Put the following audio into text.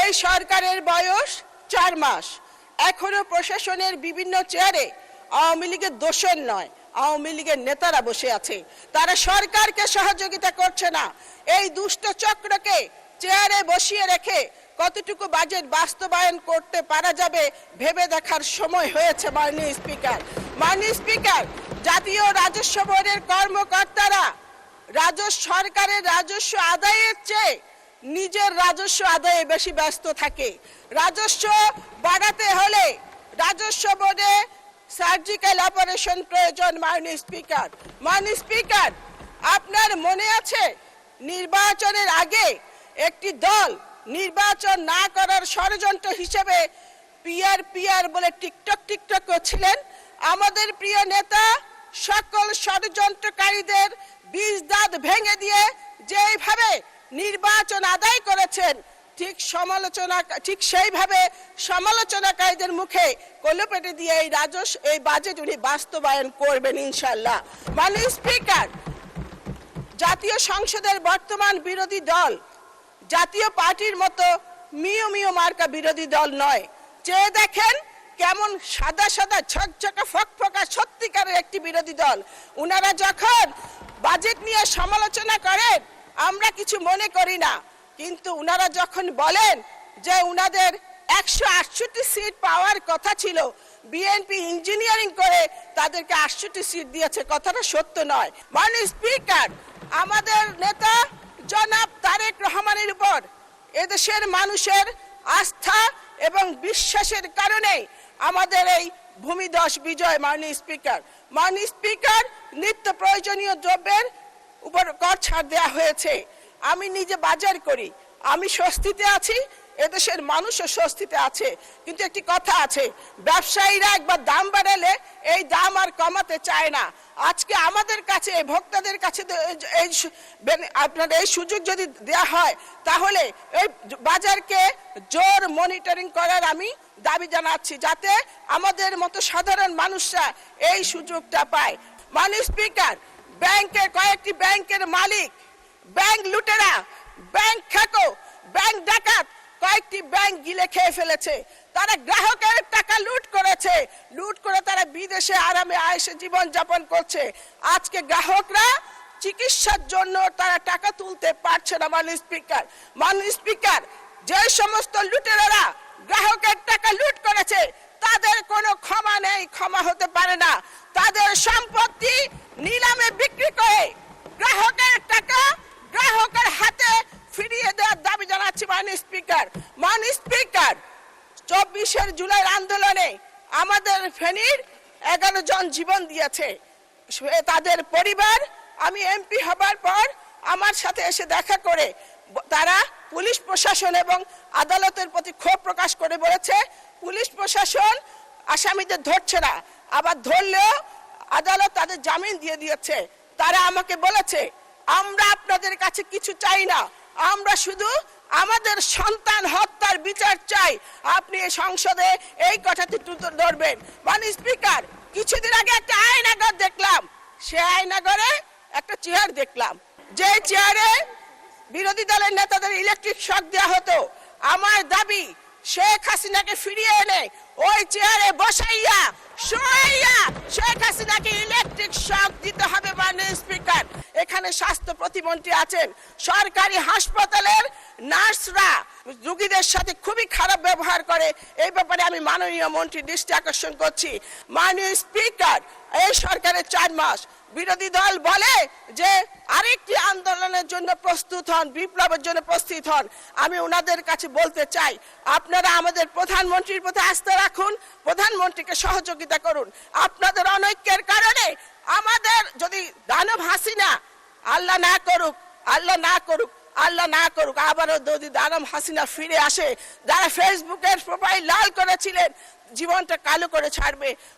এই সরকারের বয়স 4 মাস, এখনো প্রশাসনের বিভিন্ন চেয়ারে আওয়ামী লীগের দোষর নয়, আওয়ামী লীগের নেতারা বসে আছে। তারা সরকারকে সহযোগিতা করছে না। এই দুষ্ট চক্রকে চেয়ারে বসিয়ে রেখে কতটুকু বাজেট বাস্তবায়ন করতে পারা যাবে ভেবে দেখার সময় হয়েছে। মাননীয় স্পিকার, জাতীয় রাজস্ব বোর্ডের কর্মকর্তারা সরকারের রাজস্ব আদায়ের চেয়ে নিজের রাজস্ব আদায়ে বেশি ব্যস্ত থাকে। রাজস্ব বাড়াতে হলে রাজস্ব বোর্ডে সার্জিক্যাল অপারেশন প্রয়োজন। মাননীয় স্পিকার, আপনার মনে আছে নির্বাচনের আগে একটি দল নির্বাচন না করার ষড়যন্ত্র হিসেবে পিআর বলে টিকটক করছিলেন। আমাদের প্রিয় নেতা সকল ষড়যন্ত্রকারীদের বীজ দাঁত ভেঙে দিয়ে যেভাবে নির্বাচন আদায় করেছেন, ঠিক সেইভাবে সমালোচনাকারীদের মুখে কলপেটে দিয়ে এই বাজেট উনি বাস্তবায়ন করবেন ইনশাল্লাহ। মাননীয় স্পিকার, জাতীয় সংসদের বর্তমান বিরোধী দল জাতীয় পার্টির মতো মিও মার্কা বিরোধী দল নয়। চেয়ে দেখেন কেমন সাদা ঝকঝকা ফকফকা সত্যিকারের একটি বিরোধী দল। উনারা যখন বাজেট নিয়ে সমালোচনা করেন আমরা কিছু মনে করি না, কিন্তু উনারা যখন বলেন যে উনাদের 168 সিট পাওয়ার কথা ছিল, বিএনপি ইঞ্জিনিয়ারিং করে তাদেরকে 68 সিট দিয়েছে, কথাটা সত্য নয়। মাননীয় স্পিকার, আমাদের নেতা জনাব তারেক রহমানের উপর এদেশের মানুষের আস্থা এবং বিশ্বাসের কারণে আমাদের এই ভূমিধস বিজয়। মাননীয় স্পিকার, নিত্য প্রয়োজনীয় দ্রব্যের উপর কর ছাড় দেওয়া হয়েছে। আমি নিজে বাজার করি, আমি স্বস্তিতে আছি, এদেশের মানুষও স্বস্তিতে আছে। কিন্তু একটি কথা আছে, ব্যবসায়ীরা একবার দাম বাড়ালে এই দাম আর কমাতে চায় না। আজকে আমাদের কাছে ভোক্তাদের কাছে আপনাদের এই সুযোগ যদি দেওয়া হয় তাহলে এই বাজারকে জোর মনিটরিং করার আমি দাবি জানাচ্ছি, যাতে আমাদের মতো সাধারণ মানুষরা এই সুযোগটা পায়। মাননীয় স্পিকার, কয়েকটি ব্যাংকের মালিক, ব্যাংক লুটেরা, ব্যাংক খাকো, ব্যাংক ডাকাত কয়েকটি ব্যাংক গিলে খেয়ে ফেলেছে। তারা গ্রাহকের টাকা লুট করে তারা বিদেশে আরামে আয়েশে জীবন যাপন করছে। আজকে গ্রাহকরা চিকিৎসার জন্য তারা টাকা তুলতে পারছে না। মাননীয় স্পিকার, যে সমস্ত লুটেরারা গ্রাহকের টাকা লুট করেছে তাদের কোনো ক্ষমা নেই, ক্ষমা হতে পারে না। তাদের সম্পত্তি নিলামে বিক্রি করে গ্রাহকের টাকা গ্রাহকের হাতে ফিরিয়ে দেওয়ার দাবি জানাচ্ছি। মাননীয় স্পিকার, 24 জুলাই আন্দোলনে আমাদের ফেনীর 11 জন জীবন দিয়েছে। তাদের পরিবার আমি এমপি হবার পর আমার সাথে এসে দেখা করে তারা পুলিশ প্রশাসন এবং আদালতের প্রতি ক্ষোভ প্রকাশ করে বলেছে পুলিশ প্রশাসন আসামিদের ধরছে না, আবার ধরলেও আদালত তাদের জামিন দিয়ে দিয়েছে। তারা আমাকে বলেছে আমরা আপনাদের কাছে কিছু চাই না, আমরা শুধু আমাদের সন্তান হত্যার বিচার চাই। আপনি এই সংসদে এই কথাটি তুলে ধরবেন। মাননীয় স্পিকার, কিছুদিন আগে একটা আয়নাঘর দেখলাম, সে আয়নাঘরে একটা চেয়ার দেখলাম, যে চেয়ারে বিরোধী দলের নেতাদের ইলেকট্রিক শক দেওয়া হতো। আমার দাবি শেখ হাসিনাকে ফিরিয়ে এনে ওই চেয়ারে বসাইয়া শোয়াইয়া শেখ হাসিনাকে ইলেকট্রিক শক দিতে হবে। মাননীয় স্পিকার, এখানে স্বাস্থ্য প্রতিমন্ত্রী আছেন, সরকারি হাসপাতালের নার্সরা রোগীদের সাথে খুবই খারাপ ব্যবহার করে। এই ব্যাপারে আমি মাননীয় মন্ত্রীর দৃষ্টি আকর্ষণ করছি। মাননীয় স্পিকার, এই সরকারের 4 মাস, বিরোধী দল বলে যে আরেকটি আন্দোলনের জন্য প্রস্তুত হন, বিপ্লবের জন্য প্রস্তুত হন। আমি ওনাদের কাছে বলতে চাই, আপনারা আমাদের প্রধানমন্ত্রীর প্রতি আস্থা রাখুন, প্রধানমন্ত্রীকে সহযোগিতা করুন। আপনাদের অনৈক্যের কারণে আমাদের যদি দানব হাসিনা, আল্লাহ না করুক আবারও যদি দানব হাসিনা ফিরে আসে, যারা ফেসবুকের প্রোফাইল লাল করেছিলেন জীবনটা কালো করে ছাড়বে।